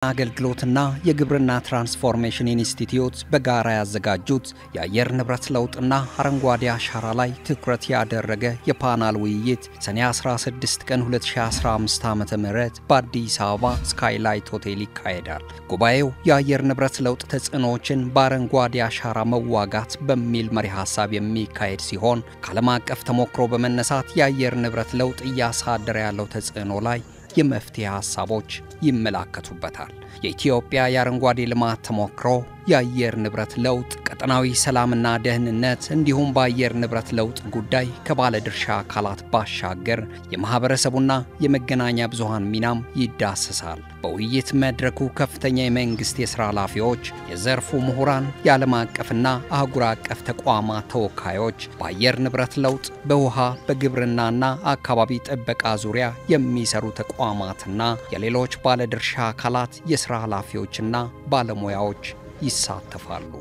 አገልግሎትና የግብርና ትራንስፎርሜሽን ኢንስቲትዩት በጋራ ያዘጋጁት የአየር ንብረት ለውጥና አረንጓዴ አሻራ ላይ ትኩረት ያደረገ የፓናል ውይይት ሰኔ 16 ቀን 2015 ዓ.ም በአዲስ አበባ ስካይላይት ሆቴል ይካሄዳል። ጉባኤው የአየር ንብረት ለውጥ ተጽዕኖዎችን በአረንጓዴ አሻራ መዋጋት በሚል መሪ ሐሳብ የሚካሄድ ሲሆን ከዓለም አቀፍ ተሞክሮ በመነሳት የአየር ንብረት ለውጥ እያሳደረ ያለው ተጽዕኖ ላይ የመፍትሄ ሐሳቦች ይመላከቱበታል። የኢትዮጵያ የአረንጓዴ ልማት ተሞክሮ የአየር ንብረት ለውጥ ቀጠናዊ ሰላምና ደህንነት እንዲሁም በአየር ንብረት ለውጥ ጉዳይ ከባለድርሻ አካላት ባሻገር የማህበረሰቡና የመገናኛ ብዙሃን ሚናም ይዳሰሳል። በውይይት መድረኩ ከፍተኛ የመንግስት የሥራ ኃላፊዎች፣ የዘርፉ ምሁራን፣ የዓለም አቀፍና አህጉር አቀፍ ተቋማት ተወካዮች፣ በአየር ንብረት ለውጥ፣ በውሃ፣ በግብርናና አካባቢ ጥበቃ ዙሪያ የሚሰሩ ተቋማትና የሌሎች ባለድርሻ አካላት የሥራ ኃላፊዎችና ባለሙያዎች ይሳተፋሉ።